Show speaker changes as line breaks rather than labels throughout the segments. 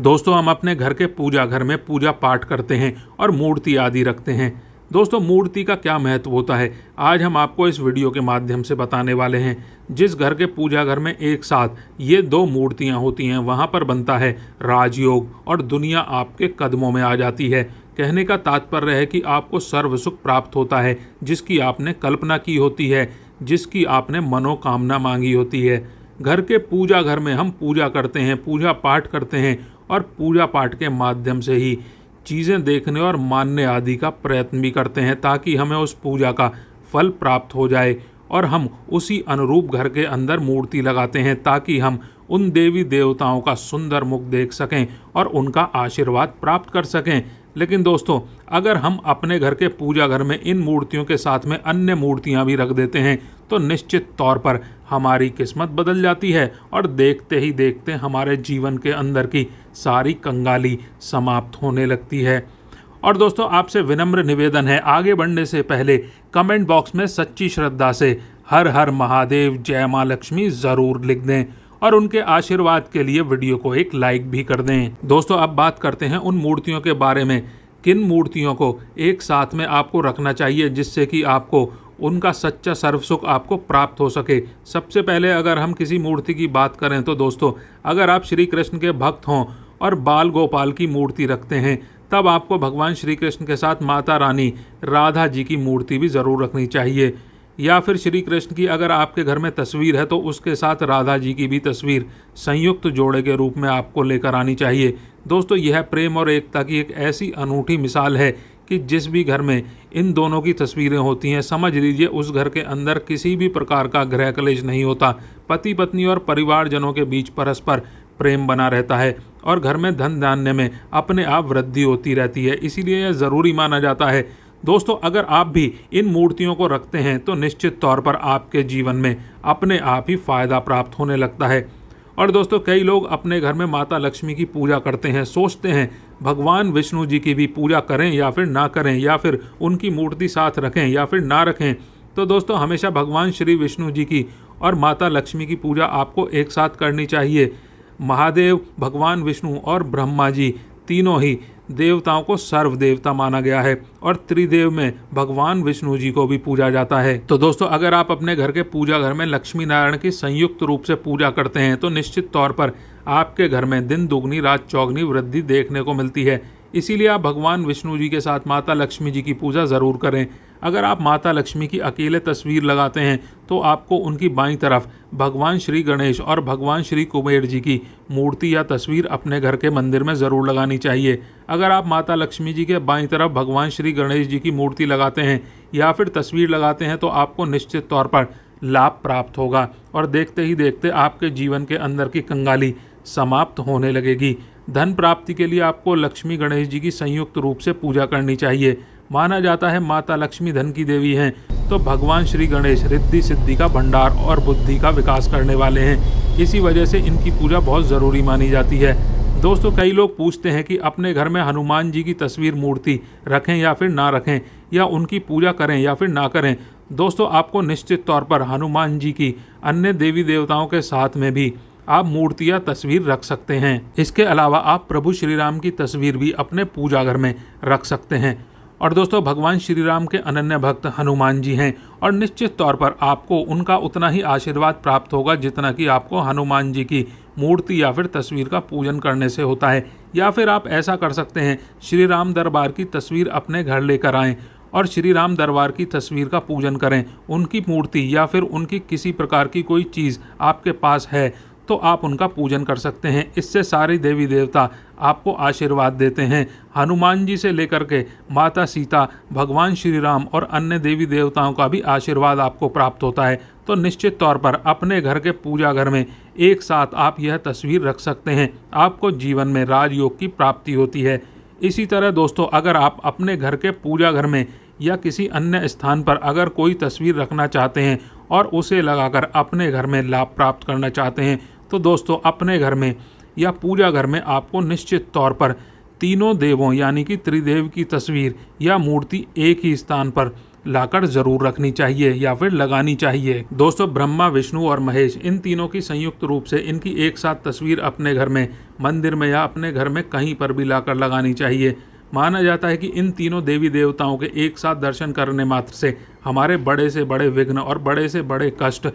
दोस्तों हम अपने घर के पूजा घर में पूजा पाठ करते हैं और मूर्ति आदि रखते हैं। दोस्तों मूर्ति का क्या महत्व होता है, आज हम आपको इस वीडियो के माध्यम से बताने वाले हैं। जिस घर के पूजा घर में एक साथ ये दो मूर्तियां होती हैं वहां पर बनता है राजयोग और दुनिया आपके कदमों में आ जाती है। कहने का तात्पर्य है कि आपको सर्व सुख प्राप्त होता है, जिसकी आपने कल्पना की होती है, जिसकी आपने मनोकामना मांगी होती है। घर के पूजा घर में हम पूजा करते हैं, पूजा पाठ करते हैं और पूजा पाठ के माध्यम से ही चीज़ें देखने और मानने आदि का प्रयत्न भी करते हैं, ताकि हमें उस पूजा का फल प्राप्त हो जाए। और हम उसी अनुरूप घर के अंदर मूर्ति लगाते हैं, ताकि हम उन देवी देवताओं का सुंदर मुख देख सकें और उनका आशीर्वाद प्राप्त कर सकें। लेकिन दोस्तों अगर हम अपने घर के पूजा घर में इन मूर्तियों के साथ में अन्य मूर्तियां भी रख देते हैं तो निश्चित तौर पर हमारी किस्मत बदल जाती है और देखते ही देखते हमारे जीवन के अंदर की सारी कंगाली समाप्त होने लगती है। और दोस्तों आपसे विनम्र निवेदन है, आगे बढ़ने से पहले कमेंट बॉक्स में सच्ची श्रद्धा से हर हर महादेव जय माँ लक्ष्मी ज़रूर लिख दें और उनके आशीर्वाद के लिए वीडियो को एक लाइक भी कर दें। दोस्तों अब बात करते हैं उन मूर्तियों के बारे में, किन मूर्तियों को एक साथ में आपको रखना चाहिए जिससे कि आपको उनका सच्चा सर्व सुख आपको प्राप्त हो सके। सबसे पहले अगर हम किसी मूर्ति की बात करें तो दोस्तों अगर आप श्री कृष्ण के भक्त हों और बाल गोपाल की मूर्ति रखते हैं तब आपको भगवान श्री कृष्ण के साथ माता रानी राधा जी की मूर्ति भी ज़रूर रखनी चाहिए। या फिर श्री कृष्ण की अगर आपके घर में तस्वीर है तो उसके साथ राधा जी की भी तस्वीर संयुक्त जोड़े के रूप में आपको लेकर आनी चाहिए। दोस्तों यह प्रेम और एकता की एक ऐसी अनूठी मिसाल है कि जिस भी घर में इन दोनों की तस्वीरें होती हैं समझ लीजिए उस घर के अंदर किसी भी प्रकार का गृह कलेश नहीं होता। पति पत्नी और परिवारजनों के बीच परस्पर प्रेम बना रहता है और घर में धन धान्य में अपने आप वृद्धि होती रहती है। इसीलिए यह ज़रूरी माना जाता है। दोस्तों अगर आप भी इन मूर्तियों को रखते हैं तो निश्चित तौर पर आपके जीवन में अपने आप ही फायदा प्राप्त होने लगता है। और दोस्तों कई लोग अपने घर में माता लक्ष्मी की पूजा करते हैं, सोचते हैं भगवान विष्णु जी की भी पूजा करें या फिर ना करें, या फिर उनकी मूर्ति साथ रखें या फिर ना रखें। तो दोस्तों हमेशा भगवान श्री विष्णु जी की और माता लक्ष्मी की पूजा आपको एक साथ करनी चाहिए। महादेव, भगवान विष्णु और ब्रह्मा जी तीनों ही देवताओं को सर्व देवता माना गया है और त्रिदेव में भगवान विष्णु जी को भी पूजा जाता है। तो दोस्तों अगर आप अपने घर के पूजा घर में लक्ष्मी नारायण की संयुक्त रूप से पूजा करते हैं तो निश्चित तौर पर आपके घर में दिन दुगनी रात चौगनी वृद्धि देखने को मिलती है। इसीलिए आप भगवान विष्णु जी के साथ माता लक्ष्मी जी की पूजा ज़रूर करें। अगर आप माता लक्ष्मी की अकेले तस्वीर लगाते हैं तो आपको उनकी बाईं तरफ भगवान श्री गणेश और भगवान श्री कुबेर जी की मूर्ति या तस्वीर अपने घर के मंदिर में ज़रूर लगानी चाहिए। अगर आप माता लक्ष्मी जी के बाईं तरफ भगवान श्री गणेश जी की मूर्ति लगाते हैं या फिर तस्वीर लगाते हैं तो आपको निश्चित तौर पर लाभ प्राप्त होगा और देखते ही देखते आपके जीवन के अंदर की कंगाली समाप्त होने लगेगी। धन प्राप्ति के लिए आपको लक्ष्मी गणेश जी की संयुक्त रूप से पूजा करनी चाहिए। माना जाता है माता लक्ष्मी धन की देवी हैं तो भगवान श्री गणेश रिद्धि सिद्धि का भंडार और बुद्धि का विकास करने वाले हैं। इसी वजह से इनकी पूजा बहुत ज़रूरी मानी जाती है। दोस्तों कई लोग पूछते हैं कि अपने घर में हनुमान जी की तस्वीर मूर्ति रखें या फिर ना रखें, या उनकी पूजा करें या फिर ना करें। दोस्तों आपको निश्चित तौर पर हनुमान जी की अन्य देवी देवताओं के साथ में भी आप मूर्ति या तस्वीर रख सकते हैं। इसके अलावा आप प्रभु श्री राम की तस्वीर भी अपने पूजा घर में रख सकते हैं। और दोस्तों भगवान श्री राम के अनन्य भक्त हनुमान जी हैं और निश्चित तौर पर आपको उनका उतना ही आशीर्वाद प्राप्त होगा जितना कि आपको हनुमान जी की मूर्ति या फिर तस्वीर का पूजन करने से होता है। या फिर आप ऐसा कर सकते हैं, श्री राम दरबार की तस्वीर अपने घर लेकर आएँ और श्री राम दरबार की तस्वीर का पूजन करें। उनकी मूर्ति या फिर उनकी किसी प्रकार की कोई चीज़ आपके पास है तो आप उनका पूजन कर सकते हैं। इससे सारे देवी देवता आपको आशीर्वाद देते हैं। हनुमान जी से लेकर के माता सीता, भगवान श्री राम और अन्य देवी देवताओं का भी आशीर्वाद आपको प्राप्त होता है। तो निश्चित तौर पर अपने घर के पूजा घर में एक साथ आप यह तस्वीर रख सकते हैं। आपको जीवन में राजयोग की प्राप्ति होती है। इसी तरह दोस्तों अगर आप अपने घर के पूजा घर में या किसी अन्य स्थान पर अगर कोई तस्वीर रखना चाहते हैं और उसे लगाकर अपने घर में लाभ प्राप्त करना चाहते हैं तो दोस्तों अपने घर में या पूजा घर में आपको निश्चित तौर पर तीनों देवों यानी कि त्रिदेव की तस्वीर या मूर्ति एक ही स्थान पर लाकर जरूर रखनी चाहिए या फिर लगानी चाहिए। दोस्तों, ब्रह्मा, विष्णु और महेश, इन तीनों की संयुक्त रूप से इनकी एक साथ तस्वीर अपने घर में, मंदिर में या अपने घर में कहीं पर भी लाकर लगानी चाहिए। माना जाता है कि इन तीनों देवी देवताओं के एक साथ दर्शन करने मात्र से हमारे बड़े से बड़े विघ्न और बड़े से बड़े कष्ट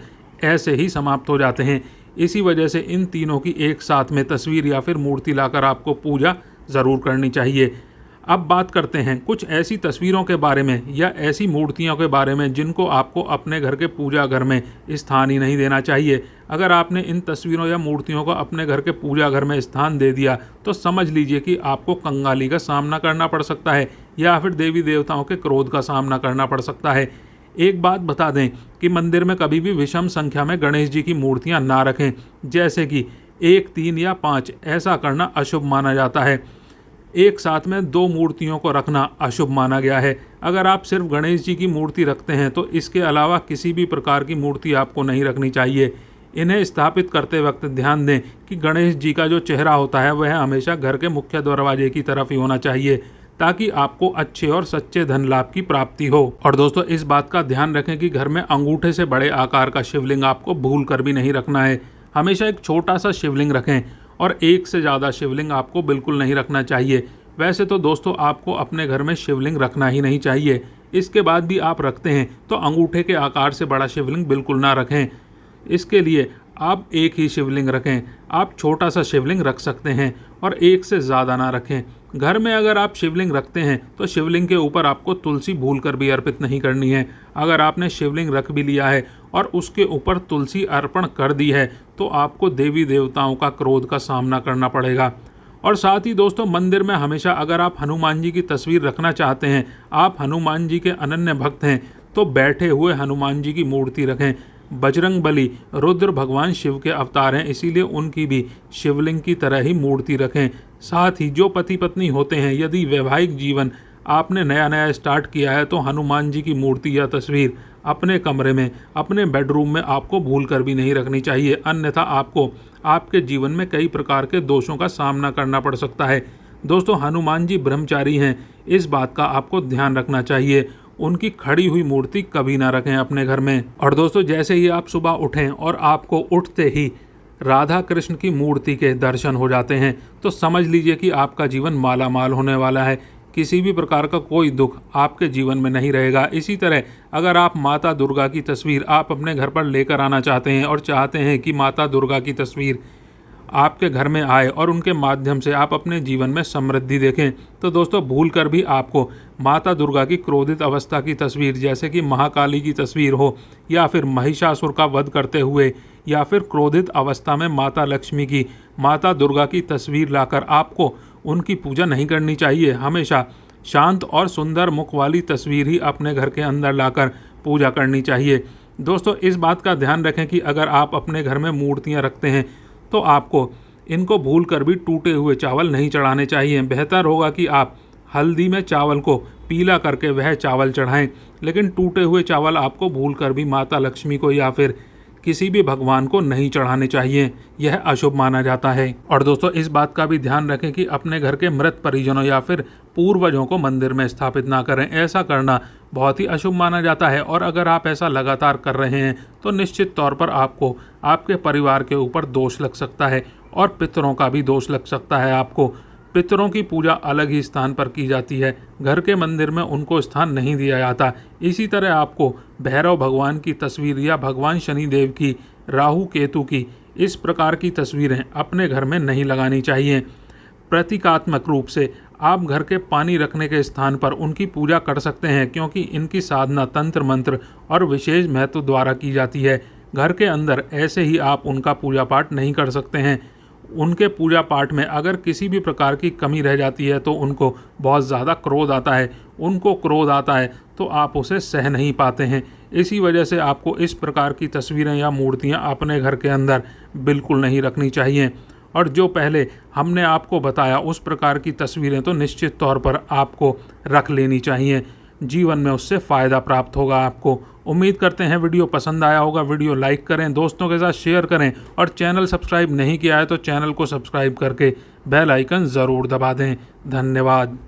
ऐसे ही समाप्त हो जाते हैं। इसी वजह से इन तीनों की एक साथ में तस्वीर या फिर मूर्ति लाकर आपको पूजा ज़रूर करनी चाहिए। अब बात करते हैं कुछ ऐसी तस्वीरों के बारे में या ऐसी मूर्तियों के बारे में जिनको आपको अपने घर के पूजा घर में स्थान ही नहीं देना चाहिए। अगर आपने इन तस्वीरों या मूर्तियों को अपने घर के पूजा घर में स्थान दे दिया तो समझ लीजिए कि आपको कंगाली का सामना करना पड़ सकता है या फिर देवी देवताओं के क्रोध का सामना करना पड़ सकता है। एक बात बता दें कि मंदिर में कभी भी विषम संख्या में गणेश जी की मूर्तियां ना रखें, जैसे कि 1, 3 या 5। ऐसा करना अशुभ माना जाता है। एक साथ में 2 मूर्तियों को रखना अशुभ माना गया है। अगर आप सिर्फ गणेश जी की मूर्ति रखते हैं तो इसके अलावा किसी भी प्रकार की मूर्ति आपको नहीं रखनी चाहिए। इन्हें स्थापित करते वक्त ध्यान दें कि गणेश जी का जो चेहरा होता है वह हमेशा घर के मुख्य दरवाजे की तरफ ही होना चाहिए, ताकि आपको अच्छे और सच्चे धन लाभ की प्राप्ति हो। और दोस्तों, इस बात का ध्यान रखें कि घर में अंगूठे से बड़े आकार का शिवलिंग आपको भूल कर भी नहीं रखना है। हमेशा एक छोटा सा शिवलिंग रखें और एक से ज़्यादा शिवलिंग आपको बिल्कुल नहीं रखना चाहिए। वैसे तो दोस्तों, आपको अपने घर में शिवलिंग रखना ही नहीं चाहिए। इसके बाद भी आप रखते हैं तो अंगूठे के आकार से बड़ा शिवलिंग बिल्कुल ना रखें। इसके लिए आप एक ही शिवलिंग रखें। आप छोटा सा शिवलिंग रख सकते हैं और एक से ज़्यादा ना रखें। घर में अगर आप शिवलिंग रखते हैं तो शिवलिंग के ऊपर आपको तुलसी भूल कर भी अर्पित नहीं करनी है। अगर आपने शिवलिंग रख भी लिया है और उसके ऊपर तुलसी अर्पण कर दी है तो आपको देवी देवताओं का क्रोध का सामना करना पड़ेगा। और साथ ही दोस्तों, मंदिर में हमेशा अगर आप हनुमान जी की तस्वीर रखना चाहते हैं, आप हनुमान जी के अनन्य भक्त हैं, तो बैठे हुए हनुमान जी की मूर्ति रखें। बजरंगबली रुद्र भगवान शिव के अवतार हैं, इसीलिए उनकी भी शिवलिंग की तरह ही मूर्ति रखें। साथ ही जो पति पत्नी होते हैं, यदि वैवाहिक जीवन आपने नया नया स्टार्ट किया है तो हनुमान जी की मूर्ति या तस्वीर अपने कमरे में, अपने बेडरूम में आपको भूल कर भी नहीं रखनी चाहिए, अन्यथा आपको आपके जीवन में कई प्रकार के दोषों का सामना करना पड़ सकता है। दोस्तों, हनुमान जी ब्रह्मचारी हैं, इस बात का आपको ध्यान रखना चाहिए। उनकी खड़ी हुई मूर्ति कभी ना रखें अपने घर में। और दोस्तों, जैसे ही आप सुबह उठें और आपको उठते ही राधा कृष्ण की मूर्ति के दर्शन हो जाते हैं तो समझ लीजिए कि आपका जीवन माला माल होने वाला है। किसी भी प्रकार का कोई दुख आपके जीवन में नहीं रहेगा। इसी तरह अगर आप माता दुर्गा की तस्वीर आप अपने घर पर लेकर आना चाहते हैं और चाहते हैं कि माता दुर्गा की तस्वीर आपके घर में आए और उनके माध्यम से आप अपने जीवन में समृद्धि देखें, तो दोस्तों भूल कर भी आपको माता दुर्गा की क्रोधित अवस्था की तस्वीर, जैसे कि महाकाली की तस्वीर हो या फिर महिषासुर का वध करते हुए या फिर क्रोधित अवस्था में माता लक्ष्मी की, माता दुर्गा की तस्वीर लाकर आपको उनकी पूजा नहीं करनी चाहिए। हमेशा शांत और सुंदर मुख वाली तस्वीर ही अपने घर के अंदर लाकर पूजा करनी चाहिए। दोस्तों, इस बात का ध्यान रखें कि अगर आप अपने घर में मूर्तियां रखते हैं तो आपको इनको भूल कर भी टूटे हुए चावल नहीं चढ़ाने चाहिए। बेहतर होगा कि आप हल्दी में चावल को पीला करके वह चावल चढ़ाएं, लेकिन टूटे हुए चावल आपको भूल कर भी माता लक्ष्मी को या फिर किसी भी भगवान को नहीं चढ़ाने चाहिए, यह अशुभ माना जाता है। और दोस्तों, इस बात का भी ध्यान रखें कि अपने घर के मृत परिजनों या फिर पूर्वजों को मंदिर में स्थापित ना करें। ऐसा करना बहुत ही अशुभ माना जाता है और अगर आप ऐसा लगातार कर रहे हैं तो निश्चित तौर पर आपको आपके परिवार के ऊपर दोष लग सकता है और पितरों का भी दोष लग सकता है। आपको पितरों की पूजा अलग ही स्थान पर की जाती है, घर के मंदिर में उनको स्थान नहीं दिया जाता। इसी तरह आपको भैरव भगवान की तस्वीर या भगवान शनिदेव की, राहु केतु की, इस प्रकार की तस्वीरें अपने घर में नहीं लगानी चाहिए। प्रतीकात्मक रूप से आप घर के पानी रखने के स्थान पर उनकी पूजा कर सकते हैं, क्योंकि इनकी साधना तंत्र मंत्र और विशेष महत्व द्वारा की जाती है। घर के अंदर ऐसे ही आप उनका पूजा पाठ नहीं कर सकते हैं। उनके पूजा पाठ में अगर किसी भी प्रकार की कमी रह जाती है तो उनको बहुत ज़्यादा क्रोध आता है। उनको क्रोध आता है तो आप उसे सह नहीं पाते हैं। इसी वजह से आपको इस प्रकार की तस्वीरें या मूर्तियां अपने घर के अंदर बिल्कुल नहीं रखनी चाहिए। और जो पहले हमने आपको बताया उस प्रकार की तस्वीरें तो निश्चित तौर पर आपको रख लेनी चाहिए। जीवन में उससे फ़ायदा प्राप्त होगा आपको। उम्मीद करते हैं वीडियो पसंद आया होगा। वीडियो लाइक करें, दोस्तों के साथ शेयर करें और चैनल सब्सक्राइब नहीं किया है तो चैनल को सब्सक्राइब करके बेल आइकन ज़रूर दबा दें। धन्यवाद।